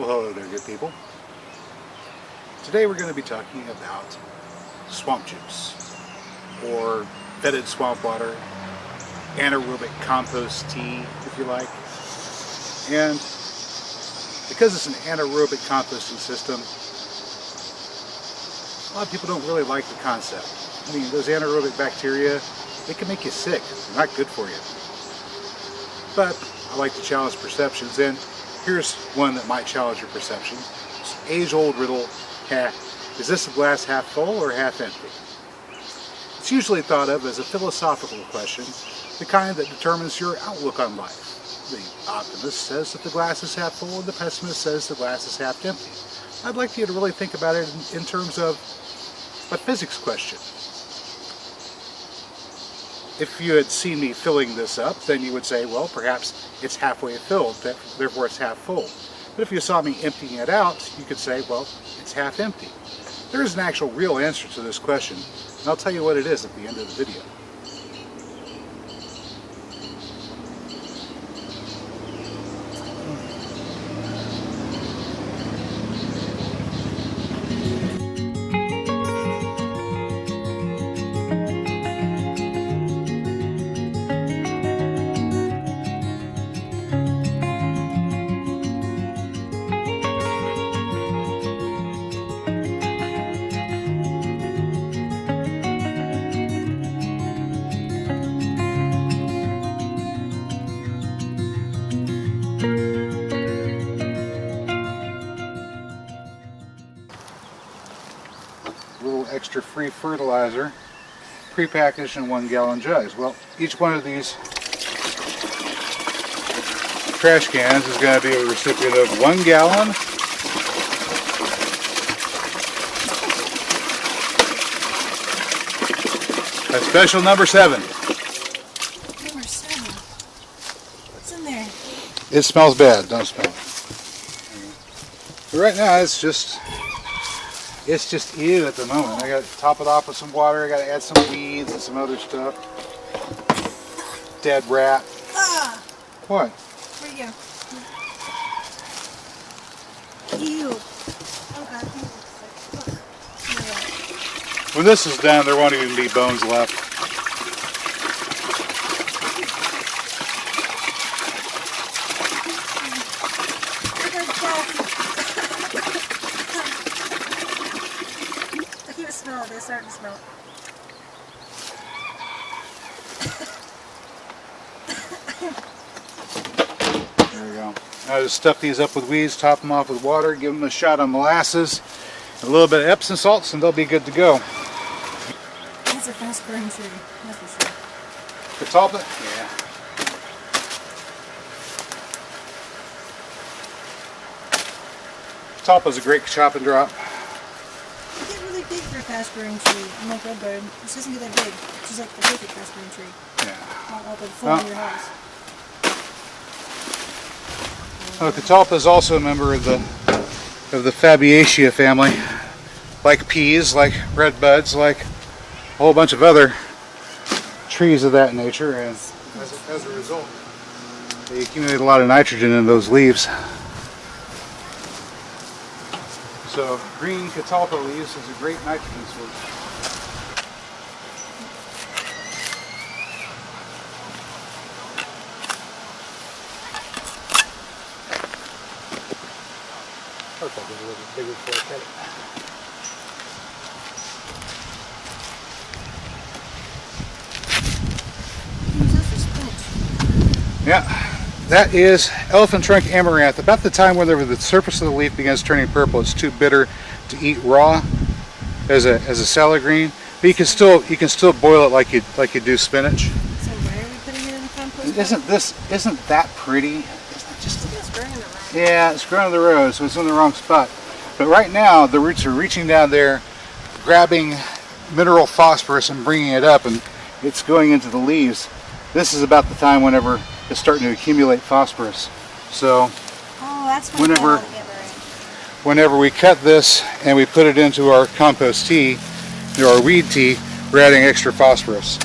Well, hello there, good people. Today we're going to be talking about swamp juice, or fetid swamp water, anaerobic compost tea, if you like. And because it's an anaerobic composting system, a lot of people don't really like the concept. I mean, those anaerobic bacteria, they can make you sick. They're not good for you. But I like to challenge perceptions, and here's one that might challenge your perception. It's an age-old riddle. Is this a glass half full or half empty? It's usually thought of as a philosophical question, the kind that determines your outlook on life. The optimist says that the glass is half full, and the pessimist says the glass is half empty. I'd like you to really think about it in terms of a physics question. If you had seen me filling this up, then you would say, well, perhaps it's halfway filled, therefore it's half full. But if you saw me emptying it out, you could say, well, it's half empty. There is an actual real answer to this question, and I'll tell you what it is at the end of the video. Little extra free fertilizer, prepackaged in 1 gallon jugs. Well, each one of these trash cans is going to be a recipient of 1 gallon of special number 7. Number 7. What's in there? It smells bad, don't smell it. But right now it's just ew at the moment. I got to top it off with some water. I got to add some weeds and some other stuff. Dead rat. Ah! What? Where'd you go? Ew. Oh God. When this is done, there won't even be bones left. I can't smell it. They're starting to smell it. There we go. I just stuff these up with weeds, top them off with water, give them a shot of molasses, a little bit of Epsom salts, and they'll be good to go. That's a fast growing tree. That's for sure. Catalpa? Yeah. Catalpa's a great chop and drop. You get really big for a fast growing tree. Unlike redbud, this doesn't get that big. It's just like a perfect fast growing tree. Yeah. Not like the full in your house. Well, Catalpa is also a member of the Fabaceae family, like peas, like redbuds, like a whole bunch of other trees of that nature, and as a result, they accumulate a lot of nitrogen in those leaves. So green Catalpa leaves is a great nitrogen source. A little bit bigger before I cut it. Yeah, that is elephant trunk amaranth. About the time whenever the surface of the leaf begins turning purple, it's too bitter to eat raw as a salad green. But you can still boil it like you do spinach. So why are we putting it in the compost? Isn't that pretty? It's growing in the rock. Yeah, it's growing in the road, so it's in the wrong spot. But right now, the roots are reaching down there, grabbing mineral phosphorus and bringing it up, and it's going into the leaves. This is about the time whenever it's starting to accumulate phosphorus. So that's whenever we cut this and we put it into our compost tea, or our weed tea, we're adding extra phosphorus.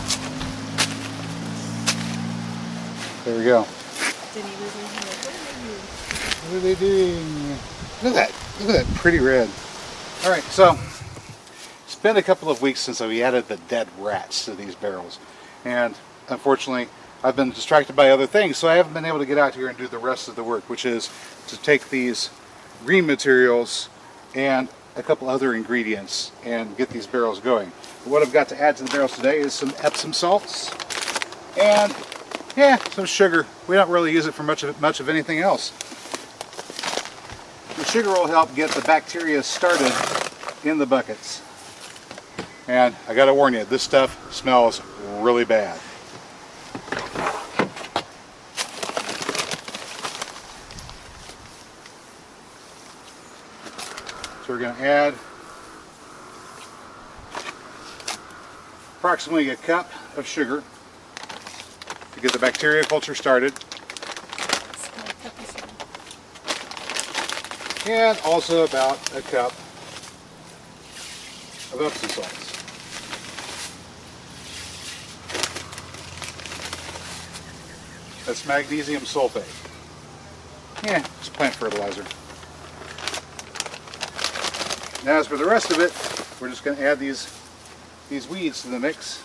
There we go. What are they doing? Look at that. Look at that pretty red. All right, so it's been a couple of weeks since we added the dead rats to these barrels. And unfortunately, I've been distracted by other things, so I haven't been able to get out here and do the rest of the work, which is to take these green materials and a couple other ingredients and get these barrels going. But what I've got to add to the barrels today is some Epsom salts and some sugar. We don't really use it for much of anything else. The sugar will help get the bacteria started in the buckets. And I gotta warn you, this stuff smells really bad. So we're going to add approximately a cup of sugar to get the bacteria culture started. And also about a cup of Epsom salts. That's magnesium sulfate. Yeah, it's plant fertilizer. Now as for the rest of it, we're just going to add these weeds to the mix.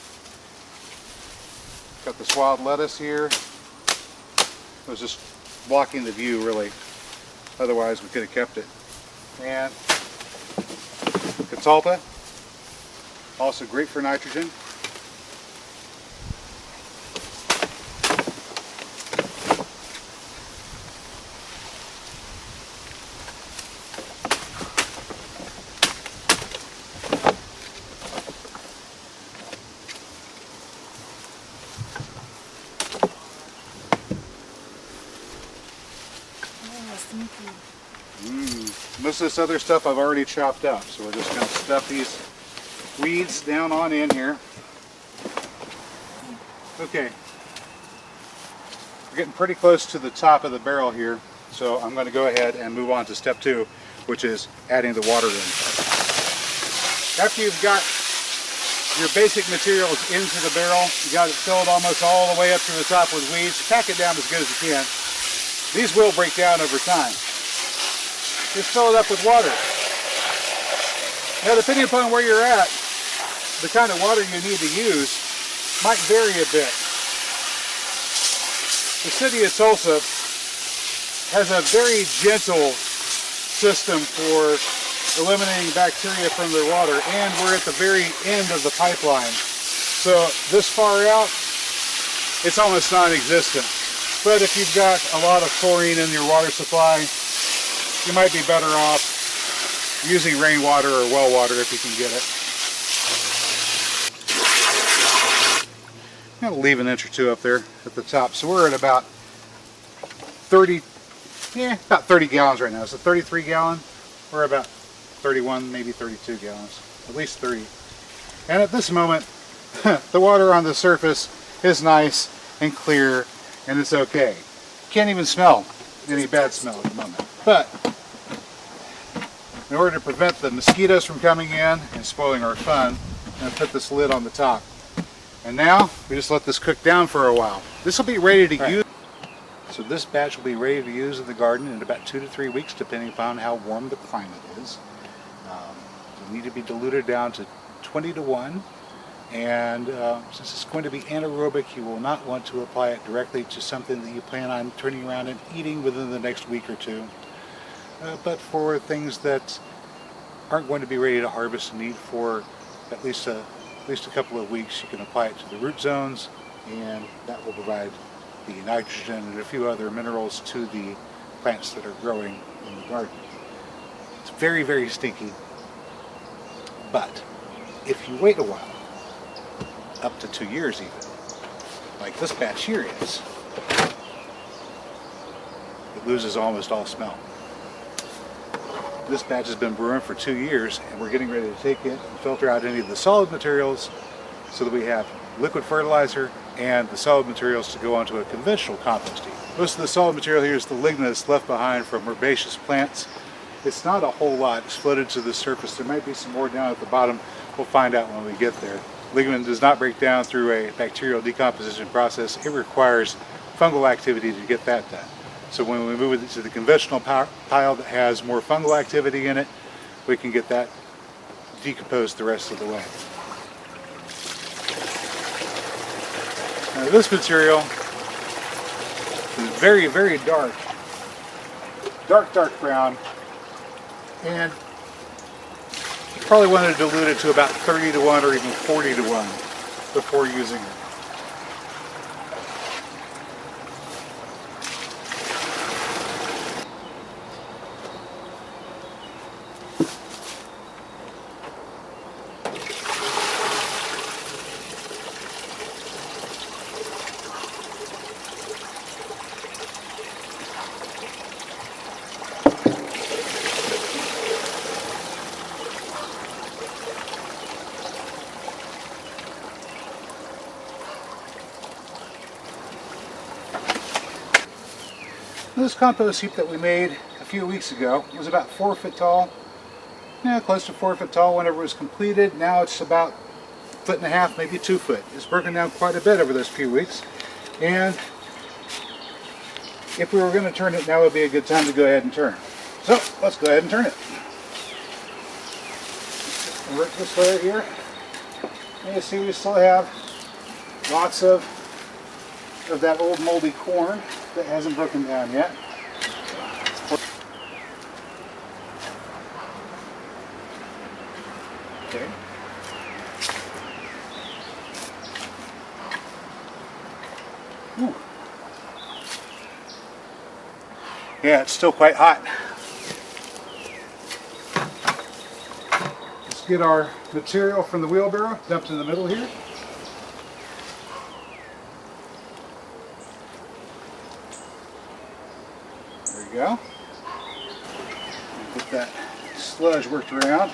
Got this wild lettuce here. It was just blocking the view really. Otherwise we could have kept it. And catalpa, also great for nitrogen. Most of this other stuff I've already chopped up, so we're just going to stuff these weeds down on in here. Okay, we're getting pretty close to the top of the barrel here, so I'm going to go ahead and move on to step 2, which is adding the water in. After you've got your basic materials into the barrel, you got it filled almost all the way up to the top with weeds, pack it down as good as you can. These will break down over time. Just fill it up with water. Now, depending upon where you're at, the kind of water you need to use might vary a bit. The city of Tulsa has a very gentle system for eliminating bacteria from their water, and we're at the very end of the pipeline. So this far out, it's almost non-existent. But if you've got a lot of chlorine in your water supply, you might be better off using rainwater or well water if you can get it. I'm going to leave an inch or two up there at the top. So we're at about 30 gallons right now. It's a 33 gallon. We're about 31, maybe 32 gallons, at least 30. And at this moment, the water on the surface is nice and clear, and it's okay. Can't even smell any bad smell at the moment. But in order to prevent the mosquitoes from coming in and spoiling our fun, I'm going to put this lid on the top. And now we just let this cook down for a while. This will be ready to use. So this batch will be ready to use in the garden in about 2 to 3 weeks, depending upon how warm the climate is. It'll need to be diluted down to 20 to 1. And since it's going to be anaerobic, you will not want to apply it directly to something that you plan on turning around and eating within the next week or two. But for things that aren't going to be ready to harvest and eat for at least a couple of weeks, you can apply it to the root zones, and that will provide the nitrogen and a few other minerals to the plants that are growing in the garden. It's very, very stinky, but if you wait a while, up to 2 years even, like this batch here is, it loses almost all smell. This batch has been brewing for 2 years, and we're getting ready to take it and filter out any of the solid materials so that we have liquid fertilizer and the solid materials to go onto a conventional composting. Most of the solid material here is the lignous left behind from herbaceous plants. It's not a whole lot. It's floated to the surface. There might be some more down at the bottom. We'll find out when we get there. Lignin does not break down through a bacterial decomposition process. It requires fungal activity to get that done. So when we move it to the conventional pile that has more fungal activity in it, we can get that decomposed the rest of the way. Now this material is very, very dark. Dark brown. And you probably want to dilute it to about 30 to 1 or even 40 to 1 before using it. This compost heap that we made a few weeks ago was about 4 foot tall, close to 4 foot tall whenever it was completed. Now it's about 1.5 foot, maybe 2 foot. It's broken down quite a bit over those few weeks, and if we were going to turn it, now would be a good time to go ahead and turn. So let's go ahead and turn it. Work this layer here, and you see we still have lots of that old moldy corn that hasn't broken down yet. Okay. Ooh. Yeah, it's still quite hot. Let's get our material from the wheelbarrow dumped in the middle here. There you go. Get that sludge worked around.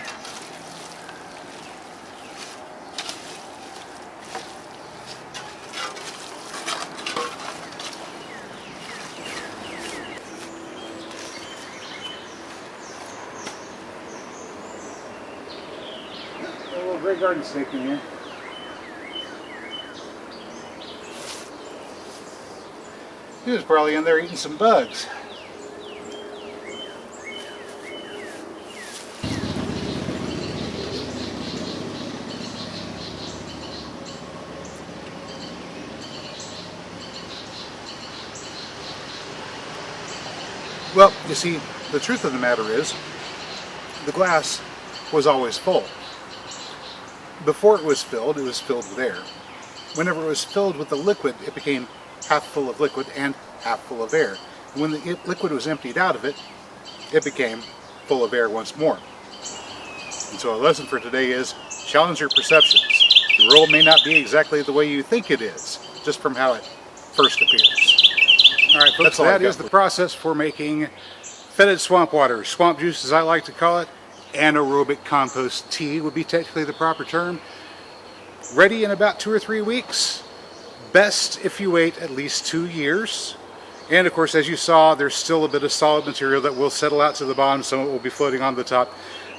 A little gray garden snake in here. He was probably in there eating some bugs. Well, you see, the truth of the matter is, the glass was always full. Before it was filled with air. Whenever it was filled with the liquid, it became half full of liquid and half full of air. And when the liquid was emptied out of it, it became full of air once more. And so our lesson for today is, challenge your perceptions. The world may not be exactly the way you think it is, just from how it first appears. Alright folks, that is the process for making fetid swamp water, swamp juice as I like to call it. Anaerobic compost tea would be technically the proper term. Ready in about 2 or 3 weeks. Best if you wait at least 2 years. And of course, as you saw, there's still a bit of solid material that will settle out to the bottom. Some of it will be floating on the top.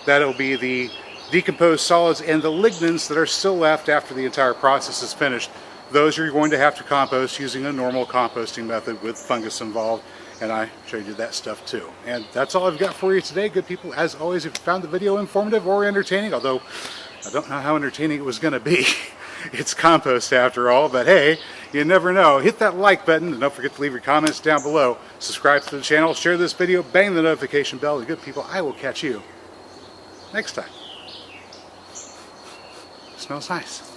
That'll be the decomposed solids and the lignins that are still left after the entire process is finished. Those you're going to have to compost using a normal composting method with fungus involved. And I showed you that stuff too. And that's all I've got for you today, good people. As always, if you found the video informative or entertaining, although I don't know how entertaining it was going to be. It's compost after all, but hey, you never know. Hit that like button and don't forget to leave your comments down below. Subscribe to the channel, share this video, bang the notification bell. And good people, I will catch you next time. Smells nice.